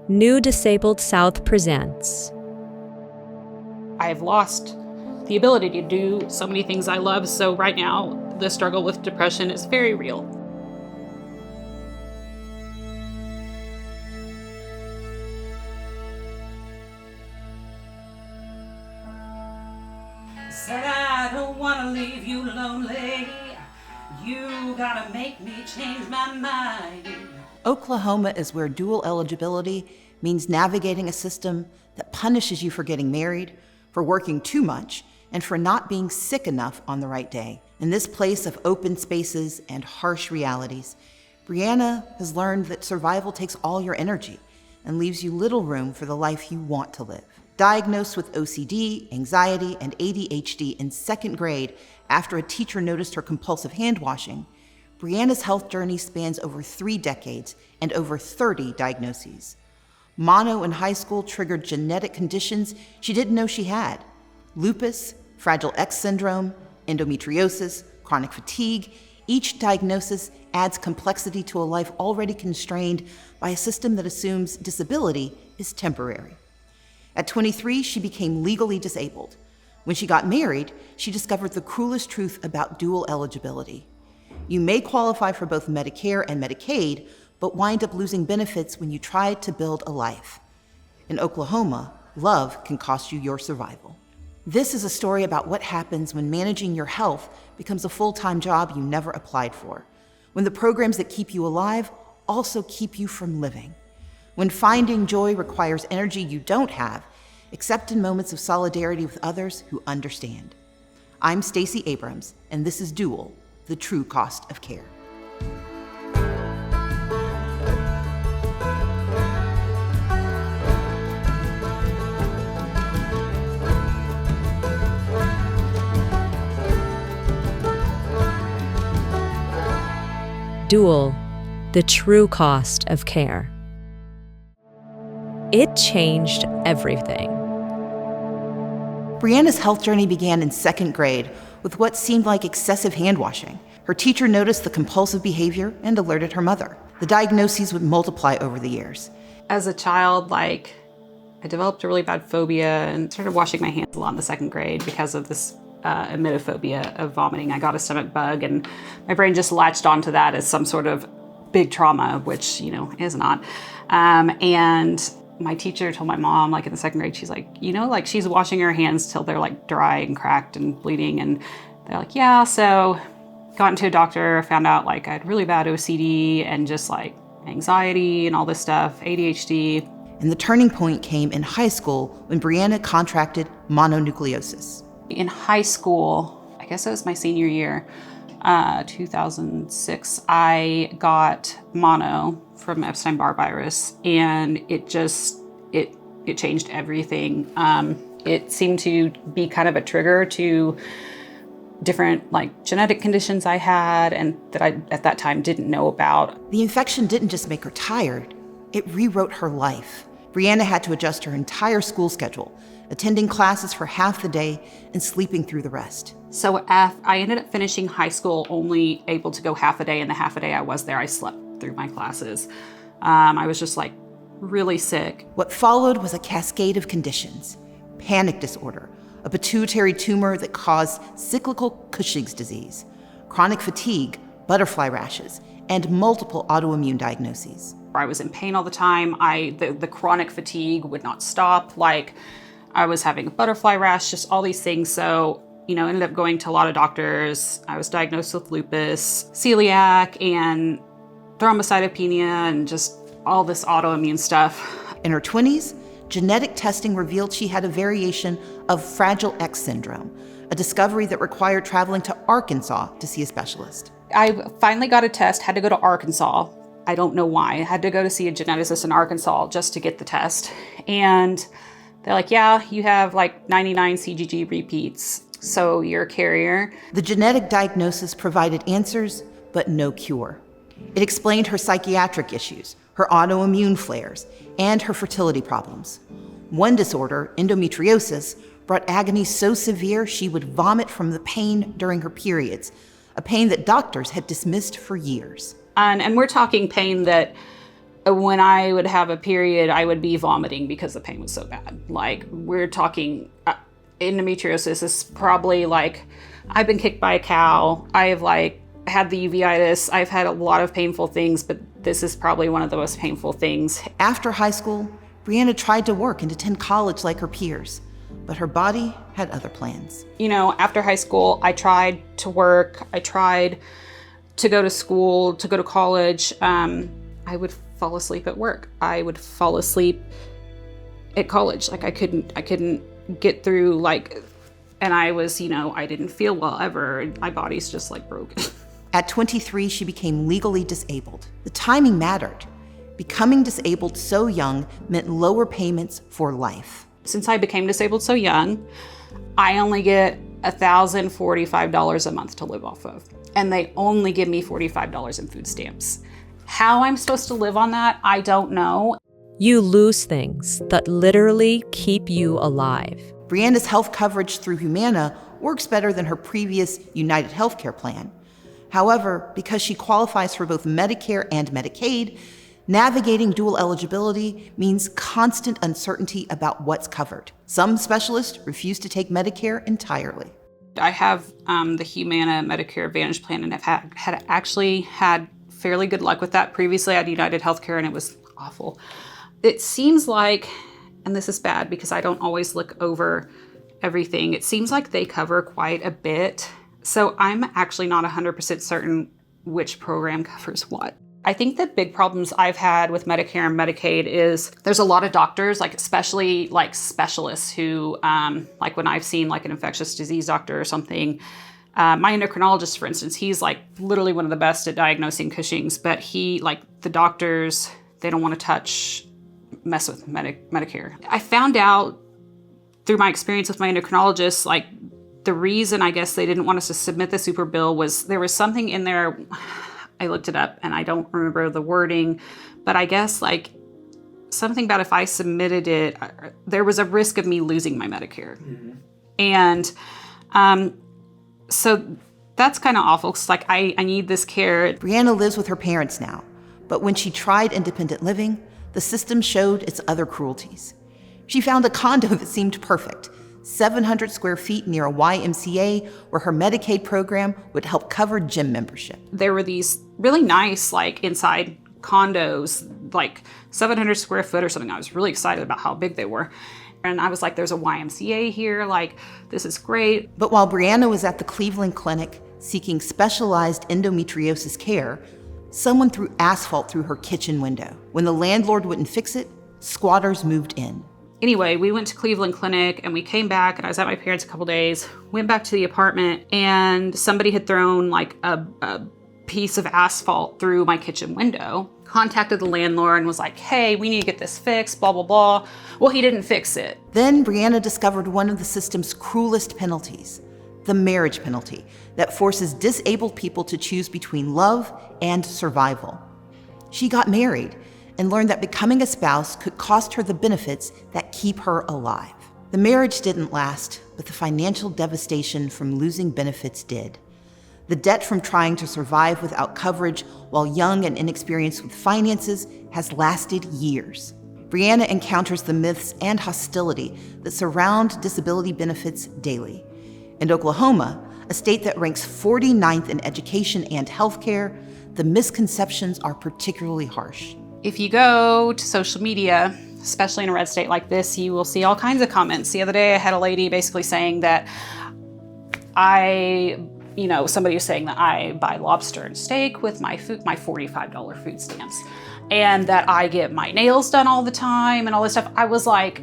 New Disabled South presents. I've lost the ability to do so many things I love, so right now the struggle with depression is very real. Said I don't wanna leave you lonely. You gotta make me change my mind. Oklahoma is where dual eligibility means navigating a system that punishes you for getting married, for working too much, and for not being sick enough on the right day. In this place of open spaces and harsh realities, Brianna has learned that survival takes all your energy and leaves you little room for the life you want to live. Diagnosed with OCD, anxiety, and ADHD in second grade after a teacher noticed her compulsive hand washing, Brianna's health journey spans over 3 decades and over 30 diagnoses. Mono in high school triggered genetic conditions she didn't know she had: lupus, Fragile X syndrome, endometriosis, chronic fatigue. Each diagnosis adds complexity to a life already constrained by a system that assumes disability is temporary. At 23, she became legally disabled. When she got married, she discovered the cruelest truth about dual eligibility. You may qualify for both Medicare and Medicaid, but wind up losing benefits when you try to build a life. In Oklahoma, love can cost you your survival. This is a story about what happens when managing your health becomes a full-time job you never applied for, when the programs that keep you alive also keep you from living, when finding joy requires energy you don't have, except in moments of solidarity with others who understand. I'm Stacey Abrams, and this is Dual, the true cost of care. Dual, the true cost of care. It changed everything. Brianna's health journey began in second grade with what seemed like excessive hand washing. Her teacher noticed the compulsive behavior and alerted her mother. The diagnoses would multiply over the years. As a child, I developed a really bad phobia and started washing my hands a lot in the second grade because of this emetophobia of vomiting. I got a stomach bug and my brain just latched onto that as some sort of big trauma, which, is not. And my teacher told my mom, in the second grade, she's like, she's washing her hands till they're dry and cracked and bleeding. And they're like, yeah. So got into a doctor, found out I had really bad OCD and just anxiety and all this stuff, ADHD. And the turning point came in high school when Brianna contracted mononucleosis. In high school, I guess it was my senior year, 2006, I got mono from Epstein-Barr virus, and it changed everything. It seemed to be kind of a trigger to different genetic conditions I had and that I at that time didn't know about. The infection didn't just make her tired, it rewrote her life. Brianna had to adjust her entire school schedule, attending classes for half the day and sleeping through the rest. So I ended up finishing high school only able to go half a day, and the half a day I was there, I slept through my classes. I was just really sick. What followed was a cascade of conditions: panic disorder, a pituitary tumor that caused cyclical Cushing's disease, chronic fatigue, butterfly rashes, and multiple autoimmune diagnoses. I was in pain all the time. The chronic fatigue would not stop. I was having a butterfly rash, just all these things. So, ended up going to a lot of doctors. I was diagnosed with lupus, celiac, and thrombocytopenia, and just all this autoimmune stuff. In her 20s, genetic testing revealed she had a variation of Fragile X syndrome, a discovery that required traveling to Arkansas to see a specialist. I finally got a test, had to go to Arkansas. I don't know why. I had to go to see a geneticist in Arkansas just to get the test. And they're like, yeah, you have 99 CGG repeats, so you're a carrier. The genetic diagnosis provided answers, but no cure. It explained her psychiatric issues, her autoimmune flares, and her fertility problems. One disorder, endometriosis, brought agony so severe she would vomit from the pain during her periods, a pain that doctors had dismissed for years. And we're talking pain that when I would have a period, I would be vomiting because the pain was so bad. Like, we're talking endometriosis is probably like, I've been kicked by a cow. I have like had the uveitis. I've had a lot of painful things, but this is probably one of the most painful things. After high school, Brianna tried to work and attend college like her peers, but her body had other plans. You know, after high school, I tried to work. I tried to go to school, to go to college. I would fall asleep at work. I would fall asleep at college. Like, I couldn't get through, like, and I was, you know, I didn't feel well ever. My body's just like broken. At 23, she became legally disabled. The timing mattered. Becoming disabled so young meant lower payments for life. Since I became disabled so young, I only get $1,045 a month to live off of. And they only give me $45 in food stamps. How I'm supposed to live on that, I don't know. You lose things that literally keep you alive. Brianna's health coverage through Humana works better than her previous United Healthcare plan. However, because she qualifies for both Medicare and Medicaid, navigating dual eligibility means constant uncertainty about what's covered. Some specialists refuse to take Medicare entirely. I have the Humana Medicare Advantage plan and have actually had fairly good luck with that. Previously, I had United Healthcare and it was awful. It seems like, and this is bad because I don't always look over everything, it seems like they cover quite a bit. So I'm actually not 100% certain which program covers what. I think the big problems I've had with Medicare and Medicaid is there's a lot of doctors, like especially like specialists who, like when I've seen like an infectious disease doctor or something, my endocrinologist, for instance, he's like literally one of the best at diagnosing Cushing's, but he, like the doctors, they don't want to mess with Medicare. I found out through my experience with my endocrinologist, like the reason I guess they didn't want us to submit the super bill was there was something in there. I looked it up and I don't remember the wording, but I guess like something about if I submitted it, there was a risk of me losing my Medicare. Mm-hmm. And so that's kind of awful because like I need this care. Brianna lives with her parents now, but when she tried independent living, the system showed its other cruelties. She found a condo that seemed perfect, 700 square feet near a YMCA where her Medicaid program would help cover gym membership. There were these really nice, like inside condos, like 700 square foot or something. I was really excited about how big they were. And I was like, there's a YMCA here, like, this is great. But while Brianna was at the Cleveland Clinic seeking specialized endometriosis care, someone threw asphalt through her kitchen window. When the landlord wouldn't fix it, squatters moved in. Anyway, we went to Cleveland Clinic and we came back and I was at my parents' a couple days, went back to the apartment and somebody had thrown like a piece of asphalt through my kitchen window. Contacted the landlord and was like, hey, we need to get this fixed, blah, blah, blah. Well, he didn't fix it. Then Brianna discovered one of the system's cruelest penalties, the marriage penalty that forces disabled people to choose between love and survival. She got married and learned that becoming a spouse could cost her the benefits that keep her alive. The marriage didn't last, but the financial devastation from losing benefits did. The debt from trying to survive without coverage while young and inexperienced with finances has lasted years. Brianna encounters the myths and hostility that surround disability benefits daily. In Oklahoma, a state that ranks 49th in education and healthcare, the misconceptions are particularly harsh. If you go to social media, especially in a red state like this, you will see all kinds of comments. The other day I had a lady basically saying that somebody was saying that I buy lobster and steak with my $45 food stamps and that I get my nails done all the time and all this stuff. I was like,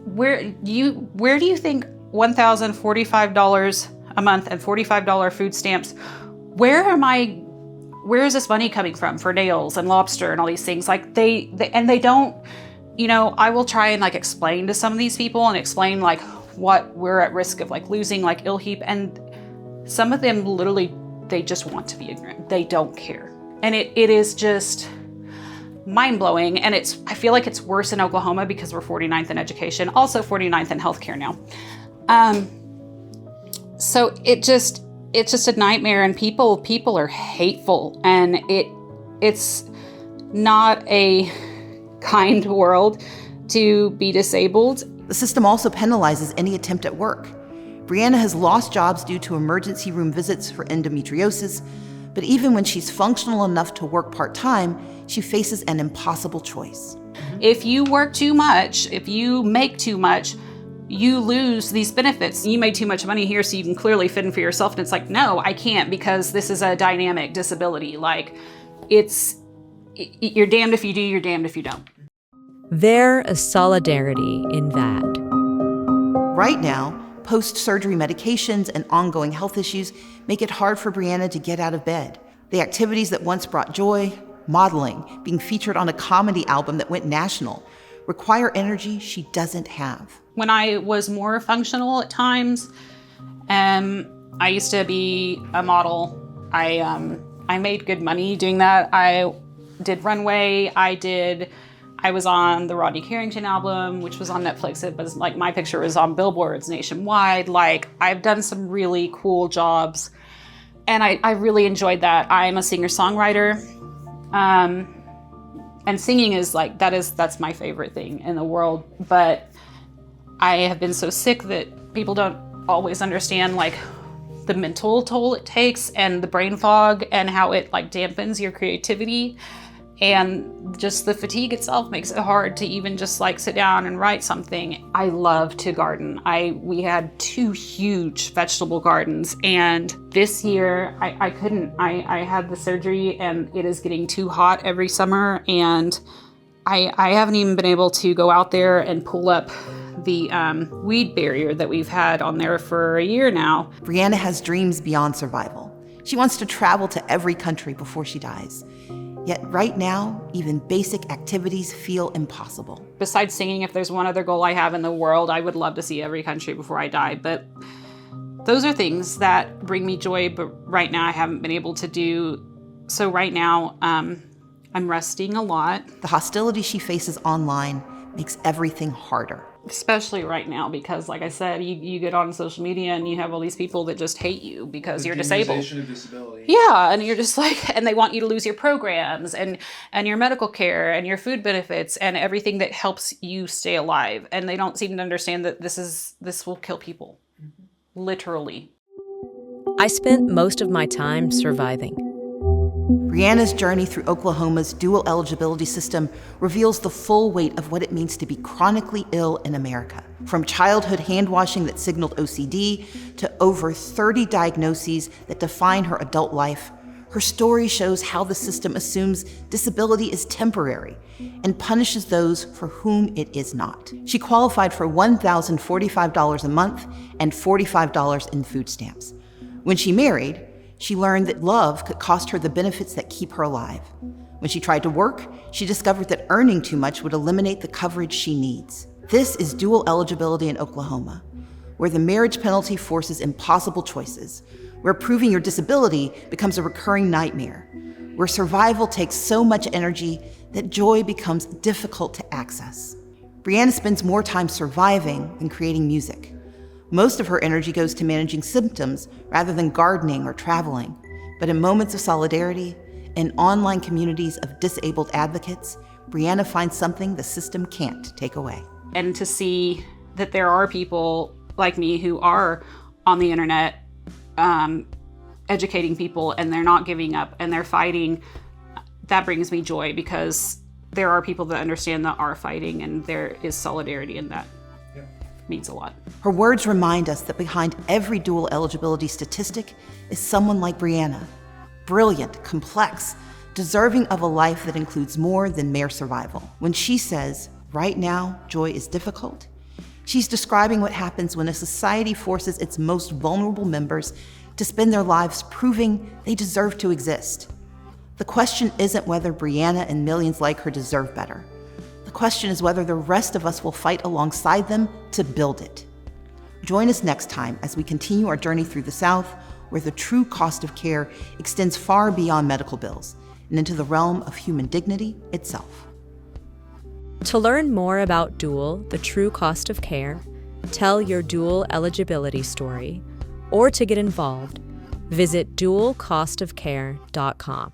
where do you think $1,045 a month and $45 food stamps, where is this money coming from for nails and lobster and all these things? Like they don't, I will try and like explain to some of these people and explain like what we're at risk of like losing, like ILHEAP, and some of them literally, they just want to be ignorant. They don't care. And it is just mind-blowing. And I feel like it's worse in Oklahoma because we're 49th in education, also 49th in healthcare now. So it's just a nightmare, and people are hateful, and it's not a kind world to be disabled. The system also penalizes any attempt at work. Brianna has lost jobs due to emergency room visits for endometriosis, but even when she's functional enough to work part-time, she faces an impossible choice. If you work too much, if you make too much, you lose these benefits. You made too much money here so you can clearly fit in for yourself. And it's like, no, I can't, because this is a dynamic disability. Like, you're damned if you do, you're damned if you don't. There is solidarity in that. Right now, post-surgery medications and ongoing health issues make it hard for Brianna to get out of bed. The activities that once brought joy, modeling, being featured on a comedy album that went national, require energy she doesn't have. When I was more functional at times, I used to be a model. I made good money doing that. I did runway. I was on the Rodney Carrington album, which was on Netflix. It was like, my picture was on billboards nationwide. Like, I've done some really cool jobs, and I really enjoyed that. I'm a singer-songwriter, and singing is like, that's my favorite thing in the world. But I have been so sick that people don't always understand like the mental toll it takes, and the brain fog, and how it like dampens your creativity. And just the fatigue itself makes it hard to even just like sit down and write something. I love to garden. We had 2 huge vegetable gardens, and this year I couldn't. I had the surgery, and it is getting too hot every summer, and I haven't even been able to go out there and pull up the weed barrier that we've had on there for a year now. Brianna has dreams beyond survival. She wants to travel to every country before she dies. Yet right now, even basic activities feel impossible. Besides singing, if there's one other goal I have in the world, I would love to see every country before I die. But those are things that bring me joy, but right now I haven't been able to do. So right now, I'm resting a lot. The hostility she faces online makes everything harder. Especially right now, because like I said, you get on social media and you have all these people that just hate you because you're disabled. Of disability. Yeah, and you're just like, and they want you to lose your programs and your medical care and your food benefits and everything that helps you stay alive. And they don't seem to understand that this will kill people. Literally. I spent most of my time surviving. Brianna's journey through Oklahoma's dual eligibility system reveals the full weight of what it means to be chronically ill in America. From childhood hand-washing that signaled OCD to over 30 diagnoses that define her adult life, her story shows how the system assumes disability is temporary and punishes those for whom it is not. She qualified for $1,045 a month and $45 in food stamps. When she married, she learned that love could cost her the benefits that keep her alive. When she tried to work, she discovered that earning too much would eliminate the coverage she needs. This is dual eligibility in Oklahoma, where the marriage penalty forces impossible choices, where proving your disability becomes a recurring nightmare, where survival takes so much energy that joy becomes difficult to access. Brianna spends more time surviving than creating music. Most of her energy goes to managing symptoms rather than gardening or traveling. But in moments of solidarity, in online communities of disabled advocates, Brianna finds something the system can't take away. And to see that there are people like me who are on the internet educating people, and they're not giving up and they're fighting, that brings me joy, because there are people that understand that are fighting, and there is solidarity in that. Means a lot. Her words remind us that behind every dual eligibility statistic is someone like Brianna, brilliant, complex, deserving of a life that includes more than mere survival. When she says, right now, joy is difficult, she's describing what happens when a society forces its most vulnerable members to spend their lives proving they deserve to exist. The question isn't whether Brianna and millions like her deserve better. The question is whether the rest of us will fight alongside them to build it. Join us next time as we continue our journey through the South, where the true cost of care extends far beyond medical bills and into the realm of human dignity itself. To learn more about Dual, the true cost of care, tell your dual eligibility story, or to get involved, visit dualcostofcare.com.